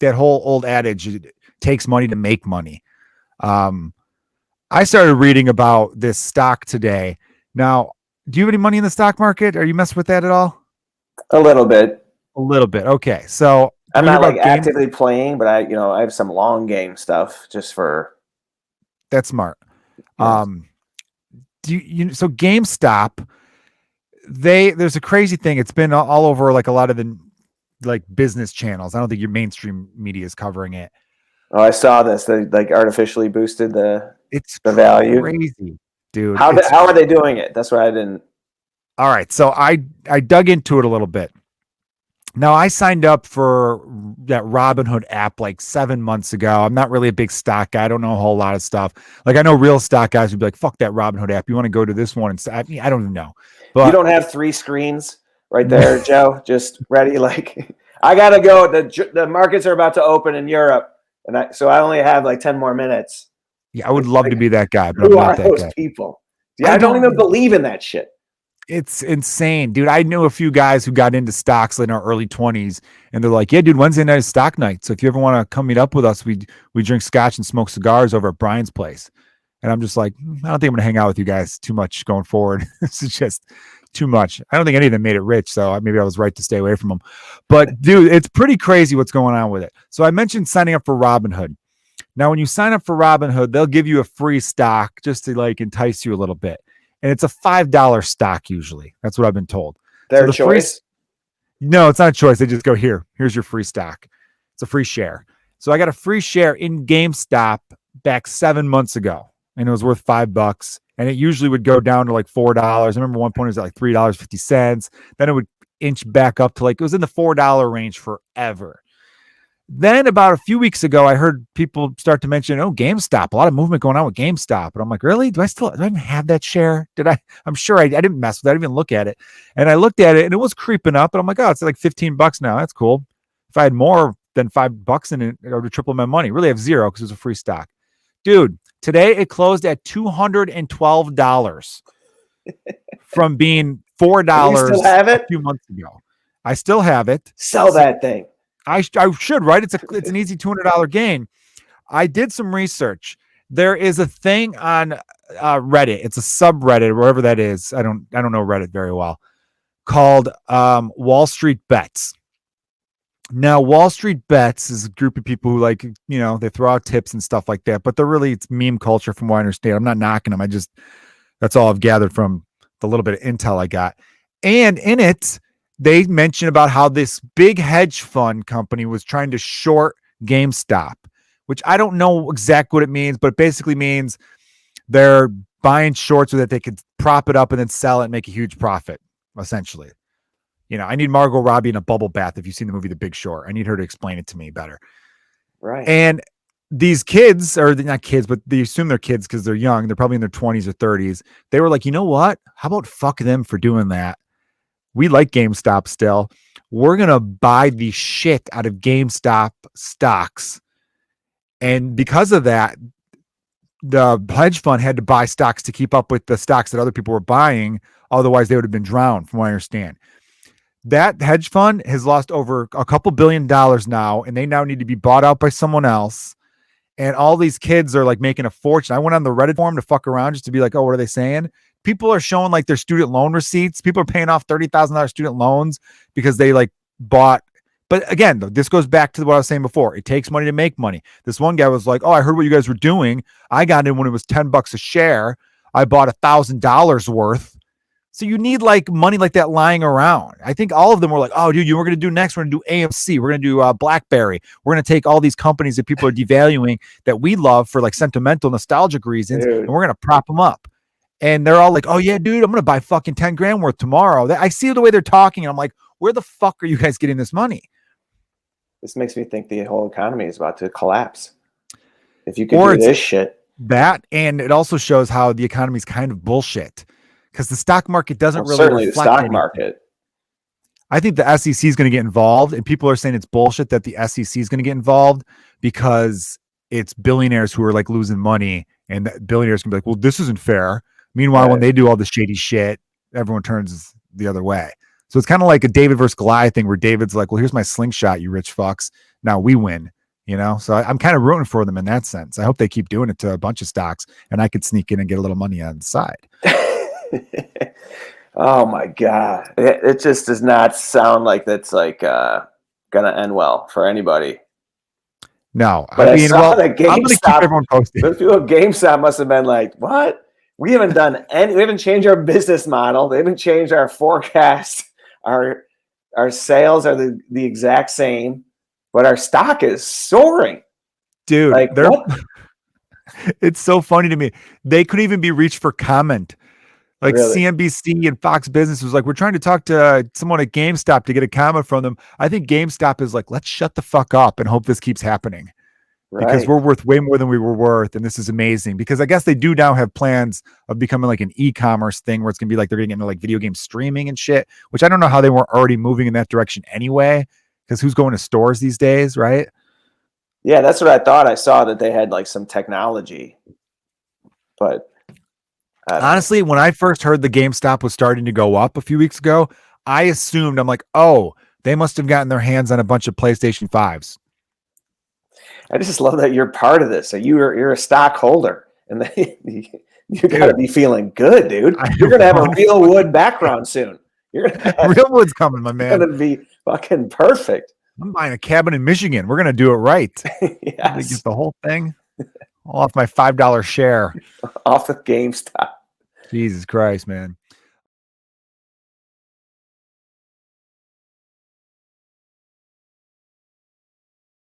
that whole old adage, it takes money to make money. I started reading about this stock today. Now, do you have any money in the stock market? Are you messing with that at all? A little bit. A little bit. Okay. So I'm not like actively playing, but I have some long game stuff just for. That's smart. Yes. So GameStop, there's a crazy thing. It's been all over like a lot of the like business channels. I don't think your mainstream media is covering it. Oh, I saw this. They like artificially boosted the value. Crazy, dude. How are they doing it? That's what I didn't. All right. So I dug into it a little bit. Now, I signed up for that Robinhood app like 7 months ago. I'm not really a big stock guy. I don't know a whole lot of stuff. Like I know real stock guys would be like, fuck that Robinhood app. You want to go to this one? And I don't even know. But you don't have 3 screens right there, Joe, just ready. Like I got to go. The markets are about to open in Europe. So I only have like 10 more minutes. Yeah, I would love to be that guy. But who are those people? Yeah, I don't even believe in that shit. It's insane, dude. I knew a few guys who got into stocks in our early 20s, and they're like, yeah, dude, Wednesday night is stock night. So if you ever want to come meet up with us, we drink scotch and smoke cigars over at Brian's place. And I'm just like, I don't think I'm going to hang out with you guys too much going forward. This is just too much. I don't think any of them made it rich, so maybe I was right to stay away from them. But dude, it's pretty crazy what's going on with it. So I mentioned signing up for Robinhood. Now, when you sign up for Robinhood, they'll give you a free stock just to like entice you a little bit. And it's a $5 stock usually. That's what I've been told. Their choice? No, it's not a choice. They just go, here's your free stock. It's a free share. So I got a free share in GameStop back 7 months ago, and it was worth $5. And it usually would go down to like $4. I remember one point it was at like $3.50. Then it would inch back up to like, it was in the $4 range forever. Then about a few weeks ago, I heard people start to mention, GameStop, a lot of movement going on with GameStop. And I'm like, really? Do I even have that share? I'm sure I didn't mess with it. I didn't even look at it. And I looked at it and it was creeping up. And I'm like, it's like $15 now. That's cool. If I had more than $5 in it, I would triple my money. Really have zero because it was a free stock. Dude, today it closed at $212 from being $4 you still have it? a few months ago. I still have it. Sell that thing. I should, right? It's an easy $200 gain. I did some research. There is a thing on Reddit. It's a subreddit, wherever that is. I don't know Reddit very well. Called Wall Street Bets. Now, Wall Street Bets is a group of people who like, they throw out tips and stuff like that. But it's meme culture, from what I understand. I'm not knocking them. That's all I've gathered from the little bit of intel I got. And in it, they mention about how this big hedge fund company was trying to short GameStop, which I don't know exactly what it means, but it basically means they're buying short so that they could prop it up and then sell it and make a huge profit, essentially. I need Margot Robbie in a bubble bath. If you've seen the movie The Big Short, I need her to explain it to me better. Right. And these kids, or they're not kids, but they assume they're kids because they're young. They're probably in their 20s or 30s. They were like, you know what? How about fuck them for doing that? We like GameStop still. We're going to buy the shit out of GameStop stocks. And because of that, the hedge fund had to buy stocks to keep up with the stocks that other people were buying. Otherwise, they would have been drowned, from what I understand. That hedge fund has lost over a couple $2 billion now, and they now need to be bought out by someone else. And all these kids are like making a fortune. I went on the Reddit forum to fuck around just to be like, what are they saying? People are showing like their student loan receipts. People are paying off $30,000 student loans because they like bought. But again, this goes back to what I was saying before. It takes money to make money. This one guy was like, I heard what you guys were doing. I got in when it was $10 a share. I bought $1,000 worth. So you need like money like that lying around. I think all of them were like, dude, we're going to do next. We're going to do AMC. We're going to do BlackBerry. We're going to take all these companies that people are devaluing that we love for like sentimental, nostalgic reasons. Dude. And we're going to prop them up. And they're all like, yeah, dude, I'm going to buy fucking 10 grand worth tomorrow. I see the way they're talking. And I'm like, where the fuck are you guys getting this money? This makes me think the whole economy is about to collapse. If you could do this shit. That, and it also shows how the economy is kind of bullshit because the stock market doesn't really certainly reflect the stock anything. Market. I think the SEC is going to get involved, and people are saying it's bullshit that the SEC is going to get involved because it's billionaires who are like losing money, and billionaires can be like, well, this isn't fair. Meanwhile, when they do all the shady shit, everyone turns the other way. So it's kind of like a David versus Goliath thing where David's like, well, here's my slingshot, you rich fucks. Now we win, you know? So I'm kind of rooting for them in that sense. I hope they keep doing it to a bunch of stocks and I could sneak in and get a little money on the side. Oh my God. It just does not sound like that's like going to end well for anybody. No, but I saw that I'm going to keep everyone posted. Those people at GameStop must have been like, what? We haven't done any, we haven't changed our business model. They haven't changed our forecast. Our sales are the exact same, but our stock is soaring. Dude, like, it's so funny to me. They couldn't even be reached for comment. Like really? CNBC and Fox Business was like, we're trying to talk to someone at GameStop to get a comment from them. I think GameStop is like, let's shut the fuck up and hope this keeps happening. Right. Because we're worth way more than we were worth. And this is amazing because I guess they do now have plans of becoming like an e-commerce thing where it's going to be like, they're going to get into like video game streaming and shit, which I don't know how they weren't already moving in that direction anyway, because who's going to stores these days, right? Yeah, that's what I thought. I saw that they had like some technology, but honestly, when I first heard the GameStop was starting to go up a few weeks ago, I assumed, I'm like, oh, they must have gotten their hands on a bunch of PlayStation 5s. I just love that you're part of this. So you're a stockholder, and you got to be feeling good, dude. You're gonna have a real wood background soon. You're gonna have, real wood's coming, my man. It's gonna be fucking perfect. I'm buying a cabin in Michigan. We're gonna do it right. Yes. Get the whole thing all off my $5 share off of GameStop. Jesus Christ, man.